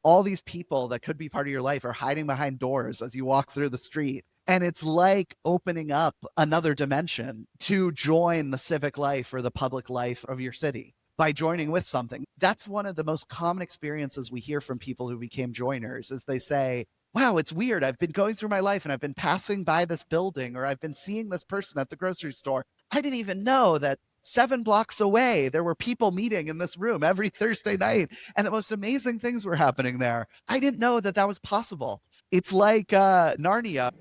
all these people that could be part of your life are hiding behind doors as you walk through the street. And it's like opening up another dimension to join the civic life or the public life of your city by joining with something. That's one of the most common experiences we hear from people who became joiners is they say, wow, it's weird. I've been going through my life and I've been passing by this building or I've been seeing this person at the grocery store. I didn't even know that 7 blocks away, there were people meeting in this room every Thursday night. And the most amazing things were happening there. I didn't know that that was possible. It's like Narnia.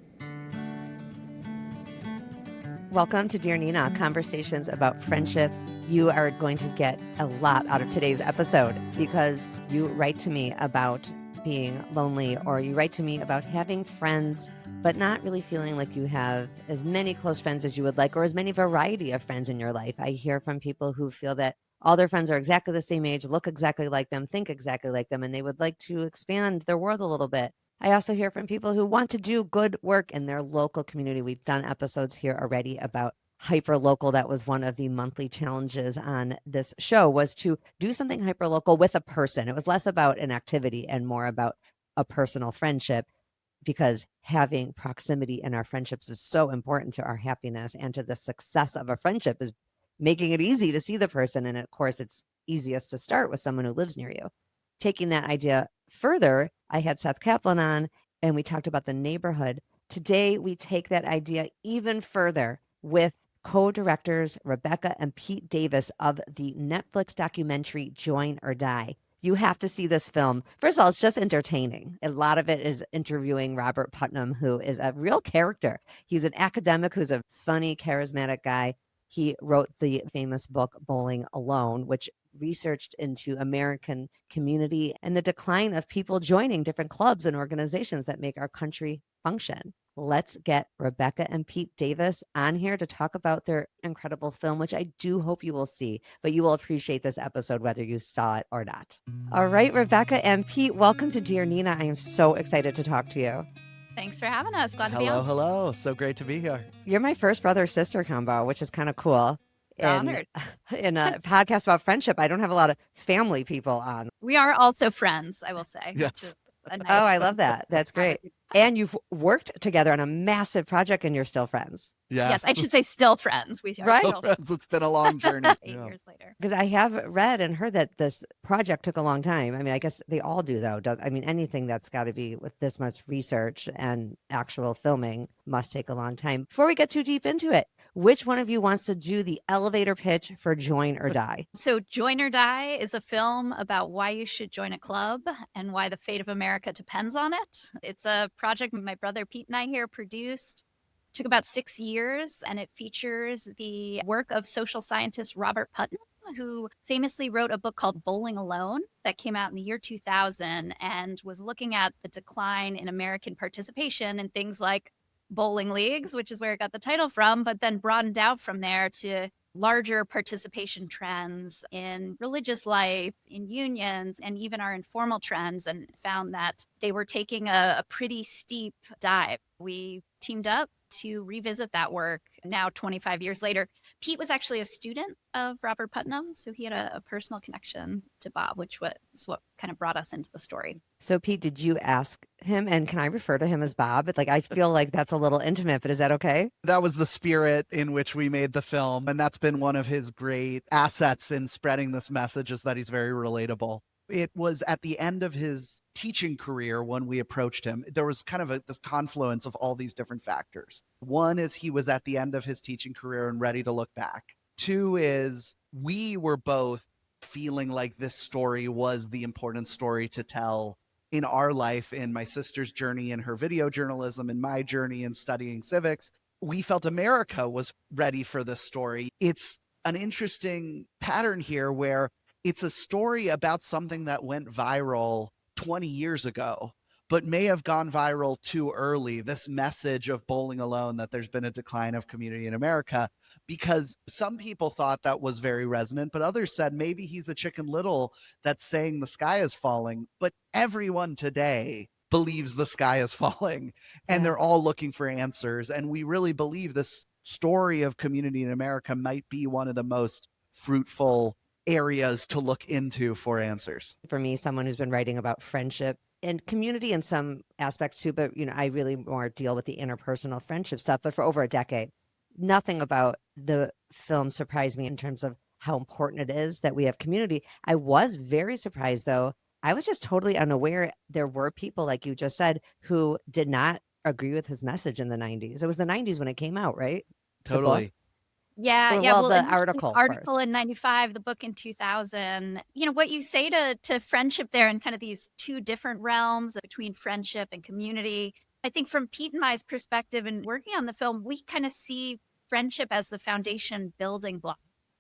Welcome to Dear Nina, conversations about friendship. You are going to get a lot out of today's episode because you write to me about being lonely, or you write to me about having friends, but not really feeling like you have as many close friends as you would like, or as many variety of friends in your life. I hear from people who feel that all their friends are exactly the same age, look exactly like them, think exactly like them, and they would like to expand their world a little bit. I also hear from people who want to do good work in their local community. We've done episodes here already about hyper local. That was one of the monthly challenges on this show, was to do something hyper local with a person. It was less about an activity and more about a personal friendship, because having proximity in our friendships is so important to our happiness and to the success of a friendship, is making it easy to see the person. And of course, it's easiest to start with someone who lives near you. Taking that idea further, I had Seth Kaplan on and we talked about the neighborhood. Today, we take that idea even further with co-directors Rebecca and Pete Davis of the Netflix documentary Join or Die. You have to see this film. First of all, it's just entertaining. A lot of it is interviewing Robert Putnam, who is a real character. He's an academic who's a funny, charismatic guy. He wrote the famous book Bowling Alone, which researched into American community and the decline of people joining different clubs and organizations that make our country function. Let's get Rebecca and Pete Davis on here to talk about their incredible film, which I do hope you will see, but you will appreciate this episode whether you saw it or not. All right, Rebecca and Pete, welcome to Dear Nina. I am so excited to talk to you. Thanks for having us. Glad to be on. Hello. So great to be here. You're my first brother-sister combo, which is kind of cool. Honored. In a podcast about friendship, I don't have a lot of family people on. We are also friends, I will say. Yes. A nice I love that. That's great. And you've worked together on a massive project and you're still friends. Yes, I should say still friends. We are Right? still friends. It's been a long journey. 8 years later. Because I have read and heard that this project took a long time. I mean, I guess they all do, though. Anything that's got to be with this much research and actual filming must take a long time. Before we get too deep into it, which one of you wants to do the elevator pitch for Join or Die? So Join or Die is a film about why you should join a club and why the fate of America depends on it. It's a project my brother Pete and I here produced. Took about 6 years, and it features the work of social scientist Robert Putnam, who famously wrote a book called Bowling Alone that came out in the year 2000 and was looking at the decline in American participation in things like bowling leagues, which is where it got the title from, but then broadened out from there to larger participation trends in religious life, in unions, and even our informal trends, and found that they were taking a pretty steep dive. We teamed up to revisit that work now 25 years later. Pete was actually a student of Robert Putnam, so he had a personal connection to Bob, which was what kind of brought us into the story. So Pete, did you ask him, and can I refer to him as Bob? I feel like that's a little intimate, but is that okay? That was the spirit in which we made the film, and that's been one of his great assets in spreading this message, is that he's very relatable. It was at the end of his teaching career when we approached him. There was kind of this confluence of all these different factors. One is he was at the end of his teaching career and ready to look back. Two is we were both feeling like this story was the important story to tell in our life, in my sister's journey in her video journalism, in my journey in studying civics. We felt America was ready for this story. It's an interesting pattern here where it's a story about something that went viral 20 years ago, but may have gone viral too early. This message of Bowling Alone, that there's been a decline of community in America, because some people thought that was very resonant, but others said maybe he's a Chicken Little that's saying the sky is falling. But everyone today believes the sky is falling, and they're all looking for answers. And we really believe this story of community in America might be one of the most fruitful areas to look into for answers. For me, someone who's been writing about friendship and community in some aspects too, but I really more deal with the interpersonal friendship stuff. But for over a decade, nothing about the film surprised me in terms of how important it is that we have community. I was very surprised, though. I was just totally unaware there were people, like you just said, who did not agree with his message in the 90s. It was the 90s when it came out, right? The book? Totally. Yeah, Or, yeah. well, Well, the initially the article article first. in 95, the book in 2000. What you say to friendship there and kind of these two different realms between friendship and community. I think from Pete and I's perspective and working on the film, we kind of see friendship as the foundation building block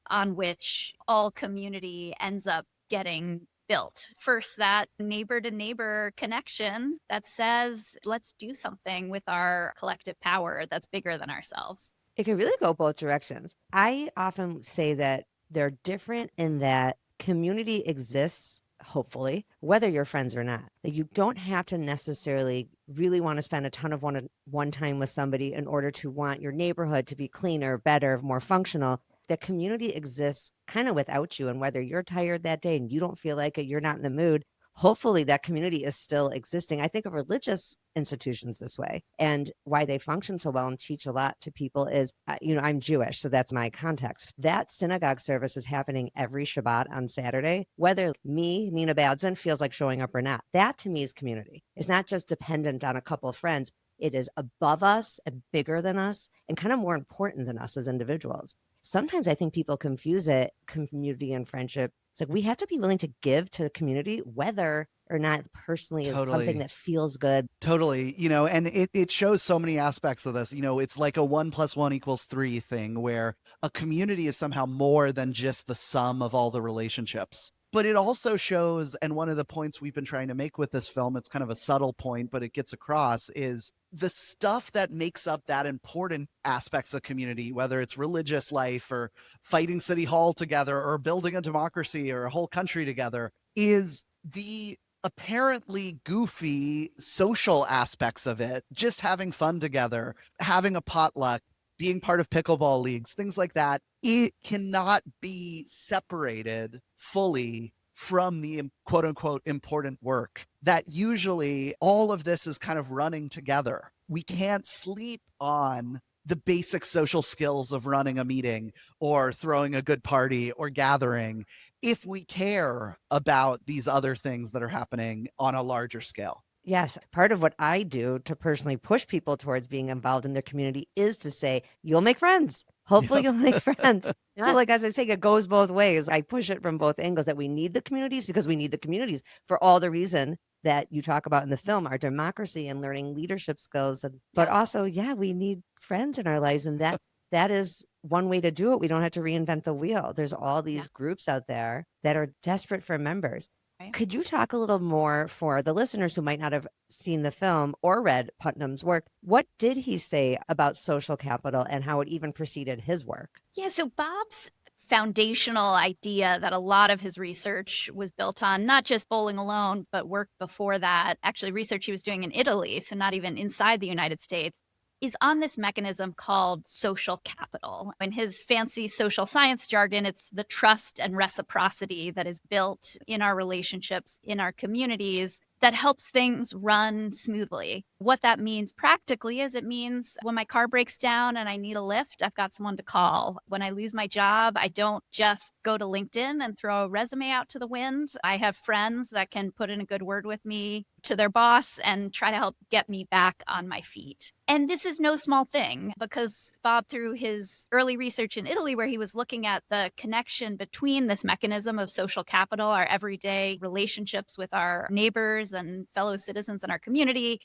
on which all community ends up getting built. First, that neighbor to neighbor connection that says, let's do something with our collective power that's bigger than ourselves. It can really go both directions. I often say that they're different in that community exists, hopefully, whether you're friends or not. That you don't have to necessarily really want to spend a ton of one time with somebody in order to want your neighborhood to be cleaner, better, more functional. That community exists kind of without you. And whether you're tired that day and you don't feel like it, you're not in the mood, hopefully that community is still existing. I think of religious institutions this way, and why they function so well and teach a lot to people is, I'm Jewish, so that's my context. That synagogue service is happening every Shabbat on Saturday, whether me, Nina Badzin, feels like showing up or not. That to me is community. It's not just dependent on a couple of friends. It is above us and bigger than us and kind of more important than us as individuals. Sometimes I think people confuse it, community and friendship. It's like we have to be willing to give to the community, whether or not personally is something Totally. that feels good. Totally. And it shows so many aspects of this. It's like a 1 + 1 = 3 thing where a community is somehow more than just the sum of all the relationships. But it also shows, and one of the points we've been trying to make with this film, it's kind of a subtle point, but it gets across, is the stuff that makes up that important aspects of community, whether it's religious life or fighting City Hall together or building a democracy or a whole country together, is the apparently goofy social aspects of it, just having fun together, having a potluck, being part of pickleball leagues, things like that. It cannot be separated fully from the quote unquote important work. That usually all of this is kind of running together. We can't sleep on the basic social skills of running a meeting or throwing a good party or gathering if we care about these other things that are happening on a larger scale. Yes, part of what I do to personally push people towards being involved in their community is to say, you'll make friends. Hopefully you'll make friends. So like, as I say, it goes both ways. I push it from both angles that we need the communities because we need the communities for all the reason that you talk about in the film, our democracy and learning leadership skills. But also, we need friends in our lives. And that is one way to do it. We don't have to reinvent the wheel. There's all these groups out there that are desperate for members. Right. Could you talk a little more for the listeners who might not have seen the film or read Putnam's work? What did he say about social capital and how it even preceded his work? Yeah, so Bob's foundational idea that a lot of his research was built on, not just bowling alone, but work before that, actually research he was doing in Italy, so not even inside the United States, is on this mechanism called social capital. In his fancy social science jargon, it's the trust and reciprocity that is built in our relationships, in our communities, that helps things run smoothly. What that means practically is it means when my car breaks down and I need a lift, I've got someone to call. When I lose my job, I don't just go to LinkedIn and throw a resume out to the wind. I have friends that can put in a good word with me to their boss and try to help get me back on my feet. And this is no small thing because Bob, through his early research in Italy, where he was looking at the connection between this mechanism of social capital, our everyday relationships with our neighbors and fellow citizens in our community,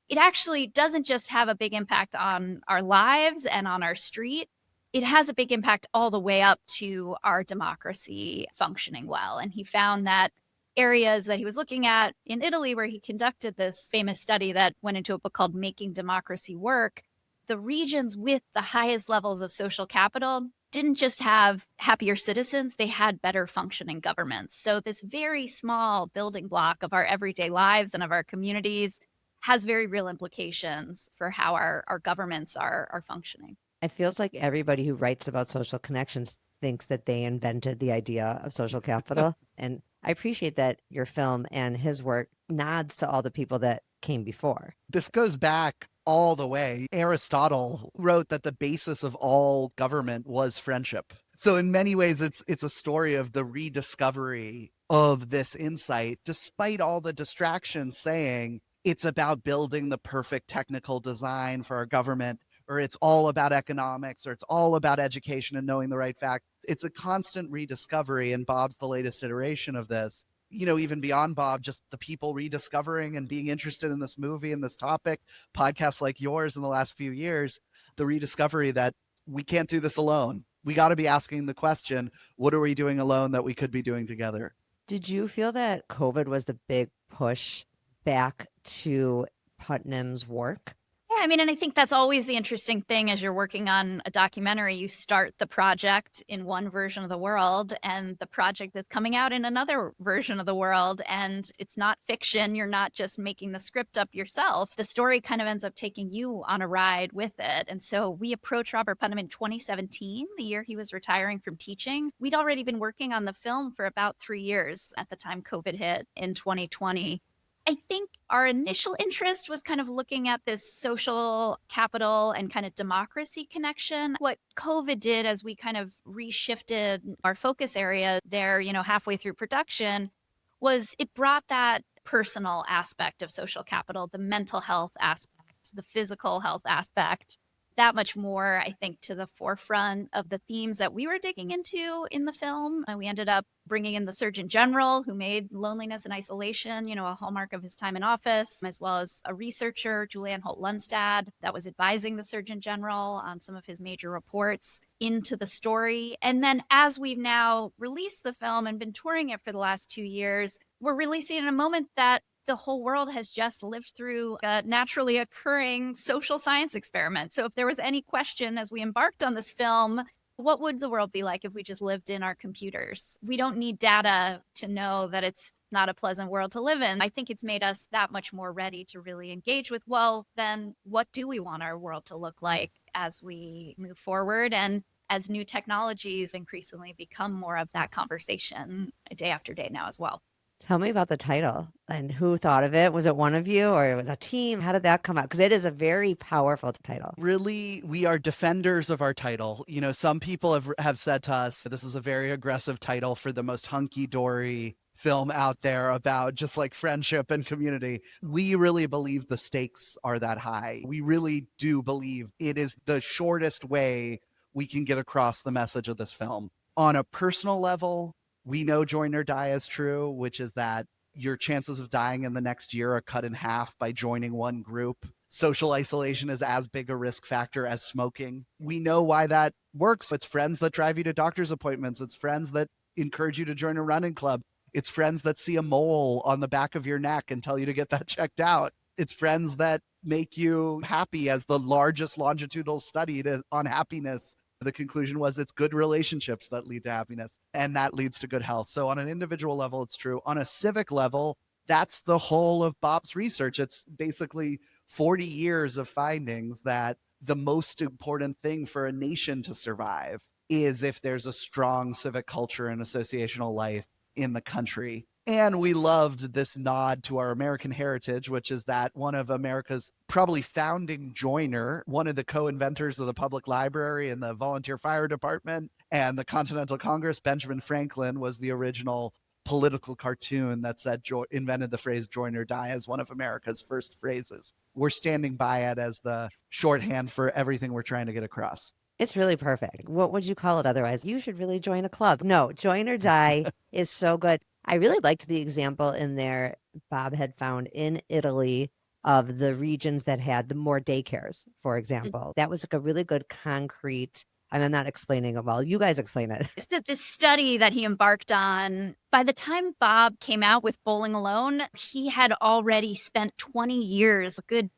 it actually doesn't just have a big impact on our lives and on our street. It has a big impact all the way up to our democracy functioning well. And he found that areas that he was looking at in Italy, where he conducted this famous study that went into a book called Making Democracy Work, the regions with the highest levels of social capital didn't just have happier citizens, they had better functioning governments. So this very small building block of our everyday lives and of our communities has very real implications for how our governments are functioning. It feels like everybody who writes about social connections thinks that they invented the idea of social capital. And I appreciate that your film and his work nods to all the people that came before. This goes back all the way. Aristotle wrote that the basis of all government was friendship. So in many ways, it's a story of the rediscovery of this insight, despite all the distractions saying it's about building the perfect technical design for our government, or it's all about economics, or it's all about education and knowing the right facts. It's a constant rediscovery, and Bob's the latest iteration of this. Even beyond Bob, just the people rediscovering and being interested in this movie and this topic, podcasts like yours in the last few years, the rediscovery that we can't do this alone. We got to be asking the question, what are we doing alone that we could be doing together? Did you feel that COVID was the big push back to Putnam's work? Yeah, and I think that's always the interesting thing as you're working on a documentary. You start the project in one version of the world and the project that's coming out in another version of the world. And it's not fiction. You're not just making the script up yourself. The story kind of ends up taking you on a ride with it. And so we approached Robert Putnam in 2017, the year he was retiring from teaching. We'd already been working on the film for about 3 years at the time COVID hit in 2020. I think our initial interest was kind of looking at this social capital and kind of democracy connection. What COVID did as we kind of reshifted our focus area there, halfway through production, was it brought that personal aspect of social capital, the mental health aspect, the physical health aspect, that much more, I think, to the forefront of the themes that we were digging into in the film. And we ended up bringing in the Surgeon General, who made loneliness and isolation, a hallmark of his time in office, as well as a researcher, Julianne Holt-Lundstad, that was advising the Surgeon General on some of his major reports into the story. And then as we've now released the film and been touring it for the last 2 years, we're releasing it in a moment that the whole world has just lived through a naturally occurring social science experiment. So if there was any question as we embarked on this film, what would the world be like if we just lived in our computers? We don't need data to know that it's not a pleasant world to live in. I think it's made us that much more ready to really engage with, well, then what do we want our world to look like as we move forward? And as new technologies increasingly become more of that conversation day after day now as well. Tell me about the title and who thought of it. Was it one of you or it was a team? How did that come out? Because it is a very powerful title. Really, we are defenders of our title. Some people have said to us, this is a very aggressive title for the most hunky-dory film out there about just like friendship and community. We really believe the stakes are that high. We really do believe it is the shortest way we can get across the message of this film. On a personal level, we know join or die is true, which is that your chances of dying in the next year are cut in half by joining one group. Social isolation is as big a risk factor as smoking. We know why that works. It's friends that drive you to doctor's appointments. It's friends that encourage you to join a running club. It's friends that see a mole on the back of your neck and tell you to get that checked out. It's friends that make you happy, as the largest longitudinal study on happiness. The conclusion was it's good relationships that lead to happiness, and that leads to good health. So on an individual level, it's true. On a civic level, that's the whole of Bob's research. It's basically 40 years of findings that the most important thing for a nation to survive is if there's a strong civic culture and associational life in the country. And we loved this nod to our American heritage, which is that one of America's probably founding joiner, one of the co-inventors of the public library and the volunteer fire department and the Continental Congress, Benjamin Franklin, was the original political cartoon that said invented the phrase join or die as one of America's first phrases. We're standing by it as the shorthand for everything we're trying to get across. It's really perfect. What would you call it otherwise? You should really join a club. No, join or die is so good. I really liked the example in there Bob had found in Italy of the regions that had the more daycares, for example. That was like a really good concrete, I'm not explaining it well. You guys explain it. It's that this study that he embarked on, by the time Bob came out with Bowling Alone, he had already spent 20 years, a good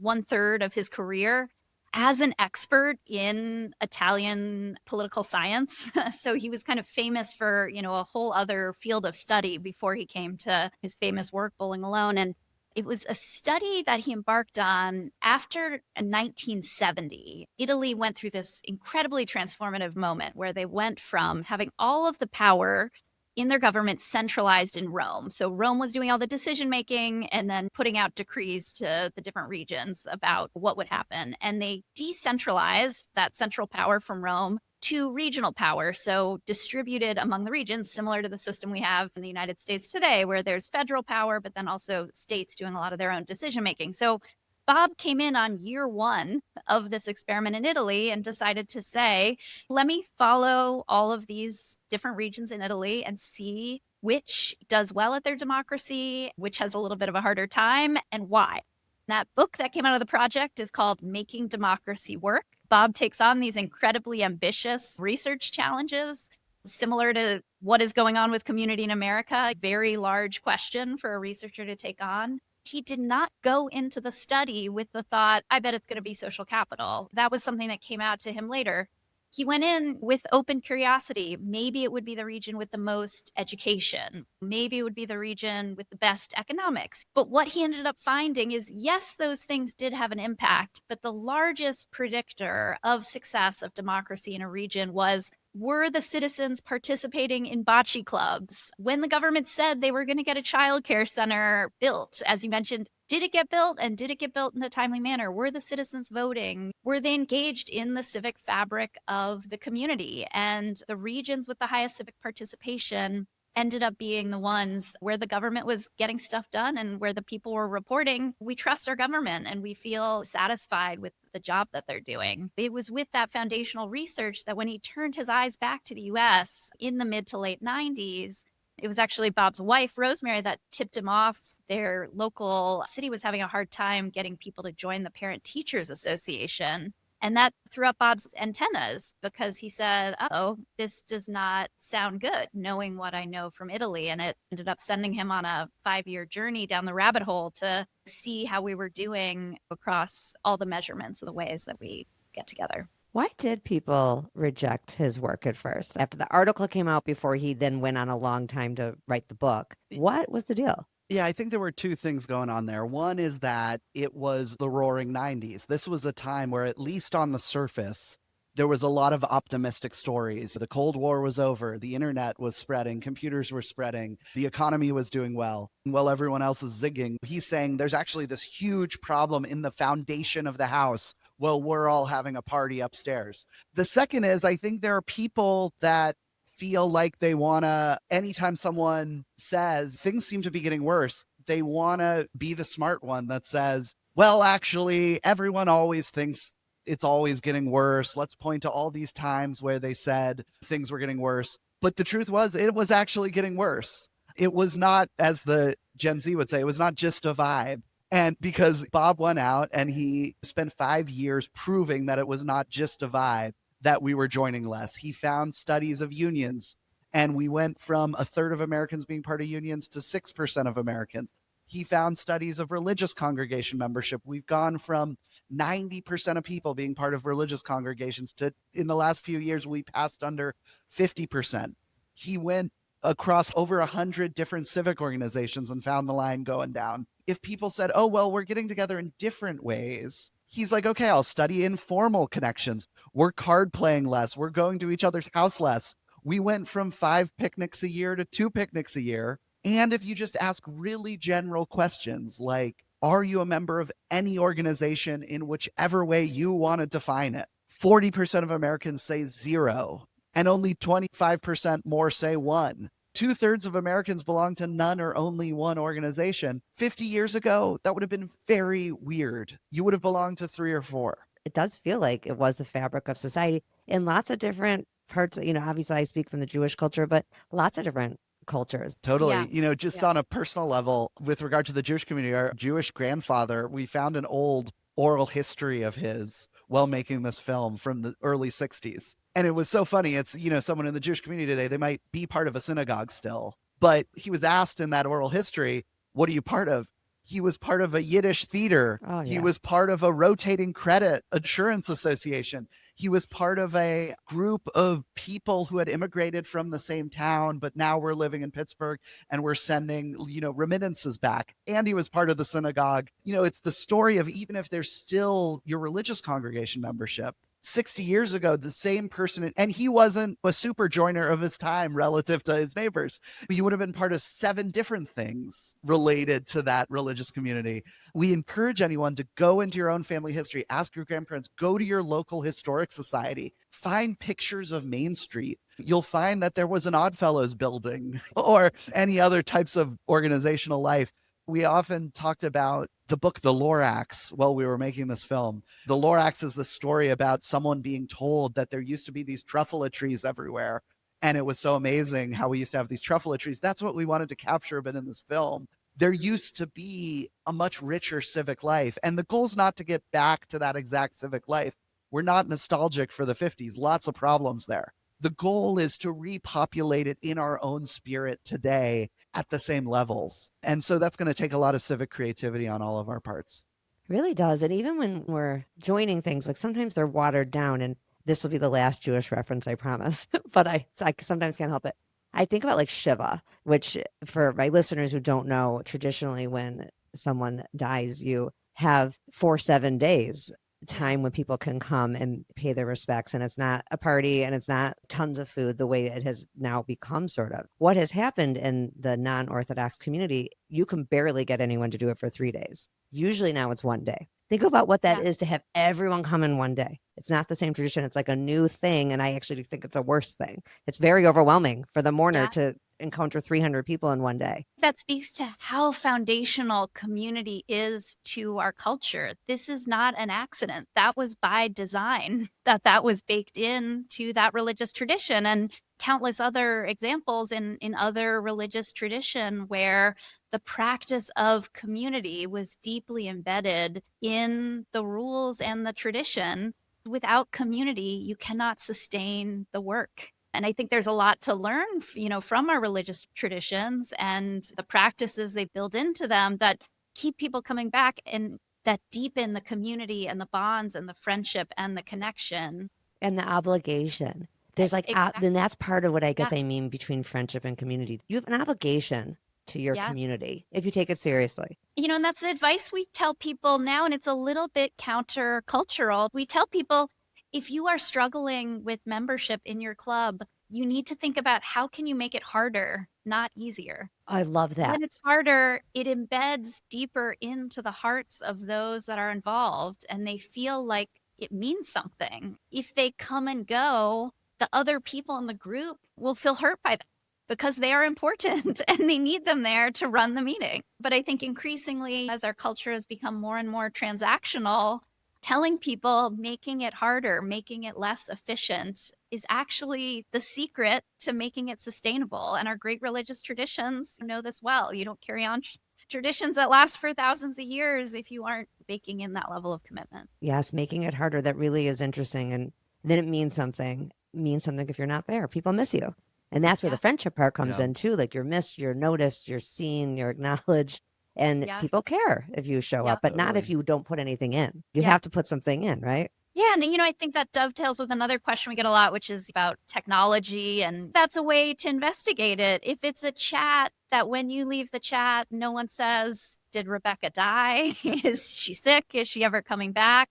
1/3 of his career, as an expert in Italian political science. So he was kind of famous for, a whole other field of study before he came to his famous work, Bowling Alone. And It was a study that he embarked on after 1970. Italy went through this incredibly transformative moment where they went from having all of the power in their government centralized in Rome. So Rome was doing all the decision making and then putting out decrees to the different regions about what would happen. And they decentralized that central power from Rome to regional power, so distributed among the regions, similar to the system we have in the United States today, where there's federal power, but then also states doing a lot of their own decision making. So Bob came in on year one of this experiment in Italy and decided to say, let me follow all of these different regions in Italy and see which does well at their democracy, which has a little bit of a harder time, and why. That book that came out of the project is called Making Democracy Work. Bob takes on these incredibly ambitious research challenges, similar to what is going on with community in America, a very large question for a researcher to take on. He did not go into the study with the thought, I bet it's going to be social capital. That was something that came out to him later. He went in with open curiosity. Maybe it would be the region with the most education. Maybe it would be the region with the best economics. But what he ended up finding is, yes, those things did have an impact, but the largest predictor of success of democracy in a region was, were the citizens participating in bocce clubs? When the government said they were going to get a child care center built, as you mentioned, did it get built, and did it get built in a timely manner? Were the citizens voting? Were they engaged in the civic fabric of the community? And the regions with the highest civic participation ended up being the ones where the government was getting stuff done and where the people were reporting, we trust our government and we feel satisfied with the job that they're doing. It was with that foundational research that when he turned his eyes back to the US in the mid to late 90s, it was actually Bob's wife, Rosemary, that tipped him off. Their local city was having a hard time getting people to join the Parent Teachers Association. And that threw up Bob's antennas because he said, oh, this does not sound good, knowing what I know from Italy. And it ended up sending him on a 5-year journey down the rabbit hole to see how we were doing across all the measurements of the ways that we get together. Why did people reject his work at first? After the article came out, before he then went on a long time to write the book, what was the deal? Yeah, I think there were two things going on there. One is that it was the roaring 90s. This was a time where, at least on the surface, there was a lot of optimistic stories. The Cold War was over, the internet was spreading, computers were spreading, the economy was doing well. And while everyone else is zigging, he's saying there's actually this huge problem in the foundation of the house. Well, we're all having a party upstairs. The second is, I think there are people that feel like they want to, anytime someone says things seem to be getting worse, they want to be the smart one that says, well, actually, everyone always thinks it's always getting worse. Let's point to all these times where they said things were getting worse. But the truth was, it was actually getting worse. It was not, as the Gen Z would say, it was not just a vibe. And because Bob went out and he spent 5 years proving that it was not just a vibe, that we were joining less. He found studies of unions, and we went from a third of Americans being part of unions to 6% of Americans. He found studies of religious congregation membership. We've gone from 90% of people being part of religious congregations to, in the last few years, we passed under 50%. He went across over 100 different civic organizations and found the line going down. If people said, oh, well, we're getting together in different ways, he's like, okay, I'll study informal connections. We're card playing less. We're going to each other's house less. We went from 5 picnics a year to 2 picnics a year. And if you just ask really general questions like, are you a member of any organization in whichever way you want to define it? 40% of Americans say 0, and only 25% more say 1. 2/3 of Americans belong to none or only one organization. 50 years ago, that would have been very weird. You would have belonged to 3 or 4. It does feel like it was the fabric of society in lots of different parts. Obviously I speak from the Jewish culture, but lots of different cultures. Totally. Yeah. Just on a personal level, with regard to the Jewish community, our Jewish grandfather, we found an old oral history of his while making this film from the early 60s. And it was so funny. It's, someone in the Jewish community today, they might be part of a synagogue still, but he was asked in that oral history, what are you part of? He was part of a Yiddish theater. Oh, He yeah. was part of a rotating credit insurance association. He was part of a group of people who had immigrated from the same town, but now we're living in Pittsburgh and we're sending, remittances back. And he was part of the synagogue. It's the story of, even if there's still your religious congregation membership, 60 years ago, the same person, and he wasn't a super joiner of his time relative to his neighbors. He would have been part of 7 different things related to that religious community. We encourage anyone to go into your own family history, ask your grandparents, go to your local historic society, find pictures of Main Street. You'll find that there was an Oddfellows building or any other types of organizational life. We often talked about the book, The Lorax, while we were making this film. The Lorax is the story about someone being told that there used to be these truffula trees everywhere. And it was so amazing how we used to have these truffula trees. That's what we wanted to capture, but in this film, there used to be a much richer civic life. And the goal is not to get back to that exact civic life. We're not nostalgic for the 50s. Lots of problems there. The goal is to repopulate it in our own spirit today at the same levels. And so that's going to take a lot of civic creativity on all of our parts. It really does. And even when we're joining things, like sometimes they're watered down, and this will be the last Jewish reference, I promise, but I sometimes can't help it. I think about like Shiva, which for my listeners who don't know, traditionally when someone dies, you have 7 days time when people can come and pay their respects, and it's not a party and it's not tons of food the way it has now become. Sort of what has happened in the non-Orthodox community, you can barely get anyone to do it for 3 days. Usually now it's 1 day. Think about what that is to have everyone come in 1 day. It's not the same tradition. It's like a new thing, and I actually think it's a worse thing. It's very overwhelming for the mourner to encounter 300 people in 1 day. That speaks to how foundational community is to our culture. This is not an accident. That was by design, that was baked into that religious tradition, and countless other examples in other religious tradition where the practice of community was deeply embedded in the rules and the tradition. Without community, you cannot sustain the work. And I think there's a lot to learn, from our religious traditions and the practices they build into them that keep people coming back and that deepen the community and the bonds and the friendship and the connection. And the obligation. There's like, Exactly. then that's part of what I guess I mean between friendship and community. You have an obligation to your community if you take it seriously. And that's the advice we tell people now, and it's a little bit countercultural. We tell people, if you are struggling with membership in your club, you need to think about how can you make it harder, not easier. I love that. When it's harder, it embeds deeper into the hearts of those that are involved, and they feel like it means something. If they come and go, the other people in the group will feel hurt by them because they are important and they need them there to run the meeting. But I think increasingly, as our culture has become more and more transactional, telling people, making it harder, making it less efficient is actually the secret to making it sustainable. And our great religious traditions know this well. You don't carry on traditions that last for thousands of years if you aren't baking in that level of commitment. Yes, making it harder. That really is interesting. And then it means something. It means something if you're not there. People miss you. And that's where the friendship part comes in too. Like you're missed, you're noticed, you're seen, you're acknowledged. And people care if you show up, but not if you don't put anything in. You have to put something in, right? Yeah. And, I think that dovetails with another question we get a lot, which is about technology. And that's a way to investigate it. If it's a chat that when you leave the chat, no one says, did Rebecca die? Is she sick? Is she ever coming back?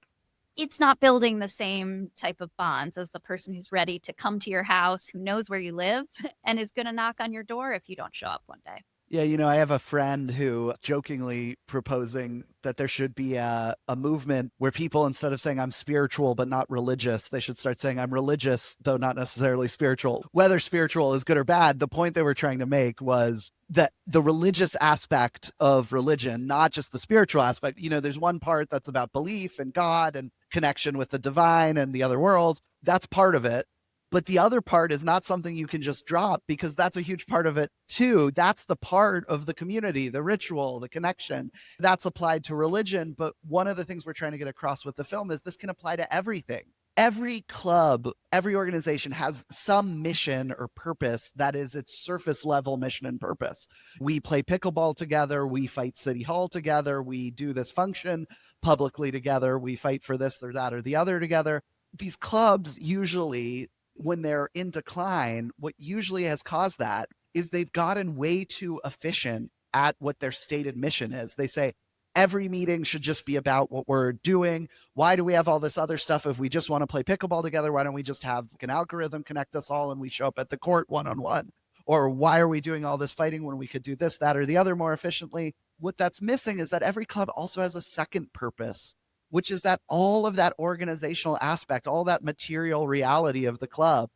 It's not building the same type of bonds as the person who's ready to come to your house, who knows where you live, and is going to knock on your door if you don't show up one day. Yeah, I have a friend who jokingly proposing that there should be a movement where people, instead of saying I'm spiritual but not religious, they should start saying I'm religious, though not necessarily spiritual. Whether spiritual is good or bad, the point they were trying to make was that the religious aspect of religion, not just the spiritual aspect, there's one part that's about belief and God and connection with the divine and the other world. That's part of it. But the other part is not something you can just drop, because that's a huge part of it too. That's the part of the community, the ritual, the connection that's applied to religion. But one of the things we're trying to get across with the film is this can apply to everything. every club, every organization has some mission or purpose that is its surface level mission and purpose. We play pickleball together. We fight City Hall together. We do this function publicly together. We fight for this or that or the other together. These clubs usually, when they're in decline, what usually has caused that is they've gotten way too efficient at what their stated mission is. They say, every meeting should just be about what we're doing. Why do we have all this other stuff if we just want to play pickleball together? Why don't we just have an algorithm connect us all and we show up at the court one-on-one? Or why are we doing all this fighting when we could do this, that, or the other more efficiently? What that's missing is that every club also has a second purpose, which is that all of that organizational aspect, all that material reality of the club,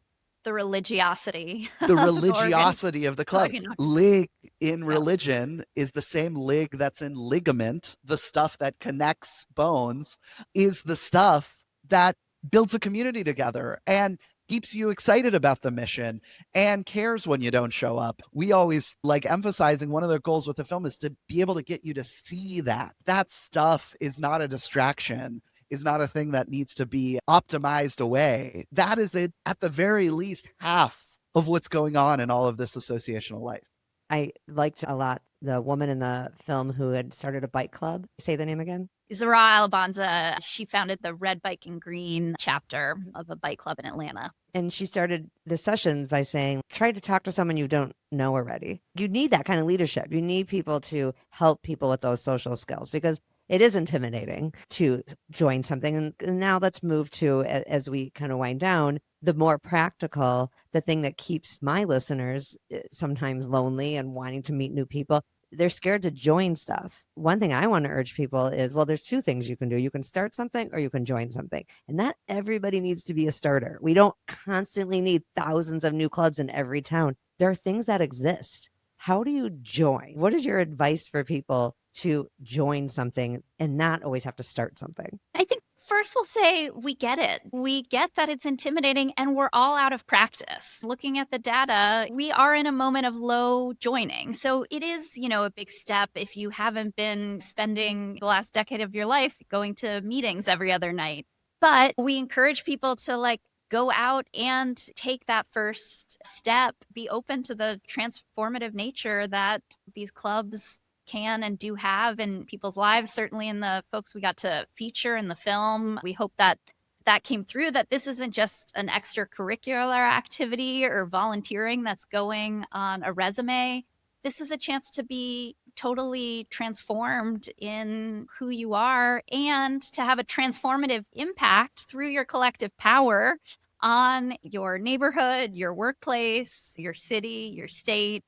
the religiosity. the religiosity of the club. Lig in Yeah. religion is the same lig that's in ligament. The stuff that connects bones is the stuff that builds a community together and keeps you excited about the mission and cares when you don't show up. We always like emphasizing one of the goals with the film is to be able to get you to see that. That stuff is not a distraction, is not a thing that needs to be optimized away. That is it, at the very least, half of what's going on in all of this associational life. I liked a lot the woman in the film who had started a bike club. Say the name again. Zara Alabanza, she founded the Red Bike and Green chapter of a bike club in Atlanta. And she started the sessions by saying, try to talk to someone you don't know already. You need that kind of leadership. You need people to help people with those social skills because it is intimidating to join something. And now let's move to, as we kind of wind down, the more practical, the thing that keeps my listeners sometimes lonely and wanting to meet new people. They're scared to join stuff. One thing I want to urge people is, well, there's two things you can do. You can start something or you can join something. And not everybody needs to be a starter. We don't constantly need thousands of new clubs in every town. There are things that exist. How do you join? What is your advice for people to join something and not always have to start something? I think first we'll say we get it. We get that it's intimidating and we're all out of practice. Looking at the data, we are in a moment of low joining. So it is, a big step if you haven't been spending the last decade of your life going to meetings every other night. But we encourage people to go out and take that first step, be open to the transformative nature that these clubs can and do have in people's lives, certainly in the folks we got to feature in the film. We hope that came through, that this isn't just an extracurricular activity or volunteering that's going on a resume. This is a chance to be totally transformed in who you are and to have a transformative impact through your collective power on your neighborhood, your workplace, your city, your state.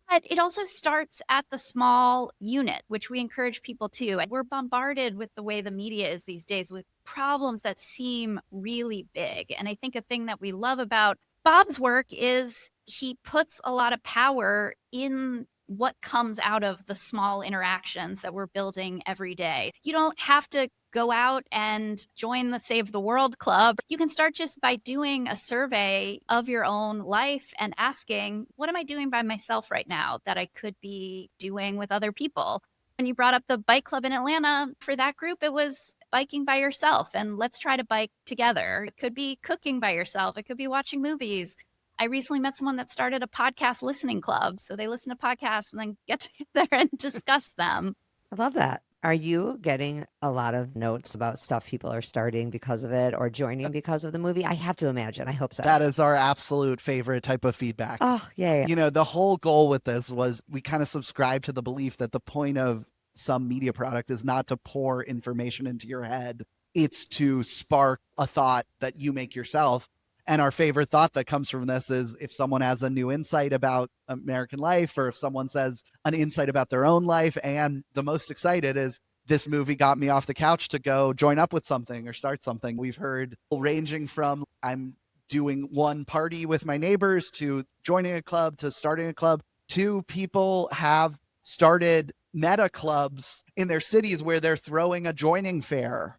But it also starts at the small unit, which we encourage people to. We're bombarded with the way the media is these days with problems that seem really big. And I think a thing that we love about Bob's work is he puts a lot of power in what comes out of the small interactions that we're building every day. You don't have to go out and join the Save the World Club. You can start just by doing a survey of your own life and asking, what am I doing by myself right now that I could be doing with other people? When you brought up the bike club in Atlanta, for that group, it was biking by yourself and let's try to bike together. It could be cooking by yourself. It could be watching movies. I recently met someone that started a podcast listening club. So they listen to podcasts and then get together and discuss them. I love that. Are you getting a lot of notes about stuff people are starting because of it or joining because of the movie? I have to imagine. I hope so. That is our absolute favorite type of feedback. Oh, yeah. The whole goal with this was we kind of subscribe to the belief that the point of some media product is not to pour information into your head. It's to spark a thought that you make yourself. And our favorite thought that comes from this is if someone has a new insight about American life, or if someone says an insight about their own life, and the most excited is this movie got me off the couch to go join up with something or start something. We've heard ranging from I'm doing one party with my neighbors to joining a club to starting a club to people have started meta clubs in their cities where they're throwing a joining fair.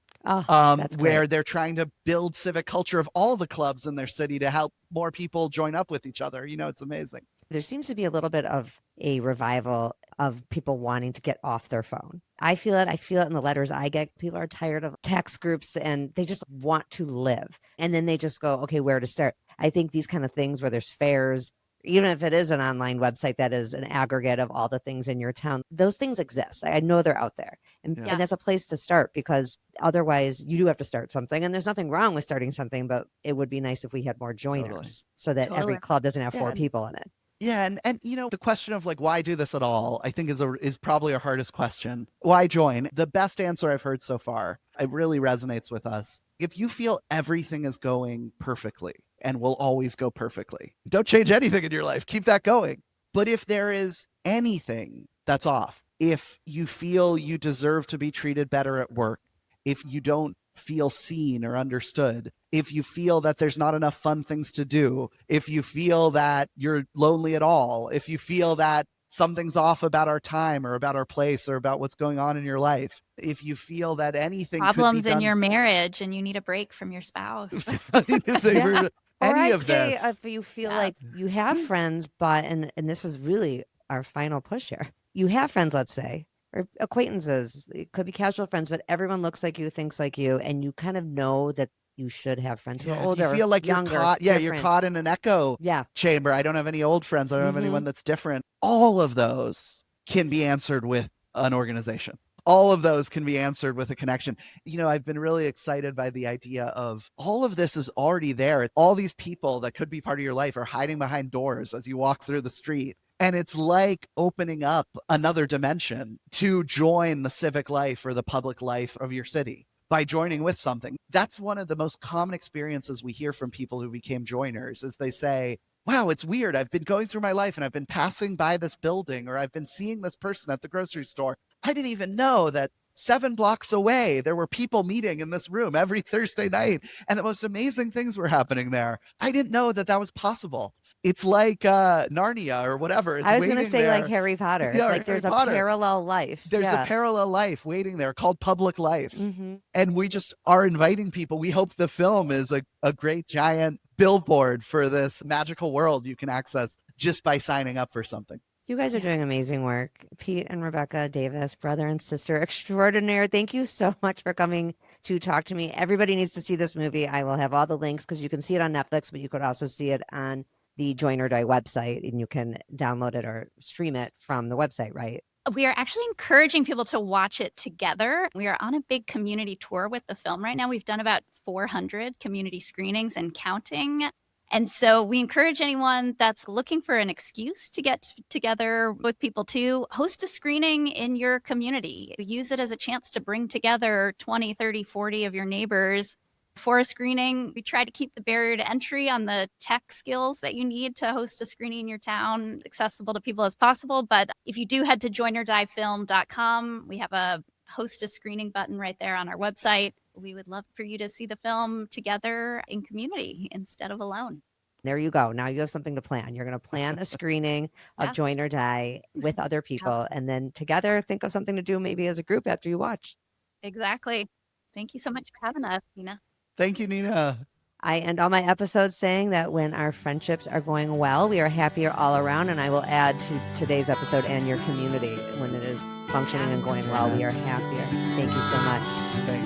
Where they're trying to build civic culture of all the clubs in their city to help more people join up with each other. It's amazing. There seems to be a little bit of a revival of people wanting to get off their phone. I feel it. I feel it in the letters I get. People are tired of text groups and they just want to live. And then they just go, okay, where to start? I think these kind of things where there's fairs, even if it is an online website that is an aggregate of all the things in your town, those things exist. I know they're out there. And that's a place to start, because otherwise you do have to start something. And there's nothing wrong with starting something, but it would be nice if we had more joiners so that every club doesn't have 4 people in it. Yeah, and the question of like, why do this at all, I think is probably our hardest question. Why join? The best answer I've heard so far, it really resonates with us. If you feel everything is going perfectly and will always go perfectly, don't change anything in your life. Keep that going. But if there is anything that's off, if you feel you deserve to be treated better at work, if you don't feel seen or understood, if you feel that there's not enough fun things to do, if you feel that you're lonely at all, if you feel that something's off about our time or about our place or about what's going on in your life, if you feel that anything problems could be done, in your marriage and you need a break from your spouse. Or any I'd of say this. if you feel like you have friends, but, and this is really our final push here, you have friends, let's say, or acquaintances, it could be casual friends, but everyone looks like you, thinks like you, and you kind of know that you should have friends who are older, you feel like younger, you're caught, you're caught in an echo chamber. I don't have any old friends. I don't have anyone that's different. All of those can be answered with an organization. All of those can be answered with a connection. I've been really excited by the idea of all of this is already there. All these people that could be part of your life are hiding behind doors as you walk through the street. And it's like opening up another dimension to join the civic life or the public life of your city by joining with something. That's one of the most common experiences we hear from people who became joiners, is they say, wow, it's weird. I've been going through my life and I've been passing by this building, or I've been seeing this person at the grocery store. I didn't even know that 7 blocks away, there were people meeting in this room every Thursday night, and the most amazing things were happening there. I didn't know that that was possible. It's like Narnia or whatever. It's I was going to say there. like Harry Potter. Yeah, it's like there's a parallel life. There's a parallel life waiting there called public life. And we just are inviting people. We hope the film is a great giant billboard for this magical world you can access just by signing up for something. You guys are doing amazing work. Pete and Rebecca Davis, brother and sister extraordinaire. Thank you so much for coming to talk to me. Everybody needs to see this movie. I will have all the links because you can see it on Netflix, but you could also see it on the Join or Die website, and you can download it or stream it from the website, right? We are actually encouraging people to watch it together. We are on a big community tour with the film right now. We've done about 400 community screenings and counting. And so we encourage anyone that's looking for an excuse to get together with people to host a screening in your community. Use it as a chance to bring together 20, 30, 40 of your neighbors for a screening. We try to keep the barrier to entry on the tech skills that you need to host a screening in your town accessible to people as possible. But if you do head to joinorddiefilm.com, we have a host a screening button right there on our website. We would love for you to see the film together in community instead of alone. There you go. Now you have something to plan. You're going to plan a screening of Join or Die with other people, and then together think of something to do maybe as a group after you watch. Exactly. Thank you so much for having us, Nina. Thank you, Nina. I end all my episodes saying that when our friendships are going well, we are happier all around. And I will add to today's episode, and your community, when it is functioning and going well, we are happier. Thank you so much. Thank you.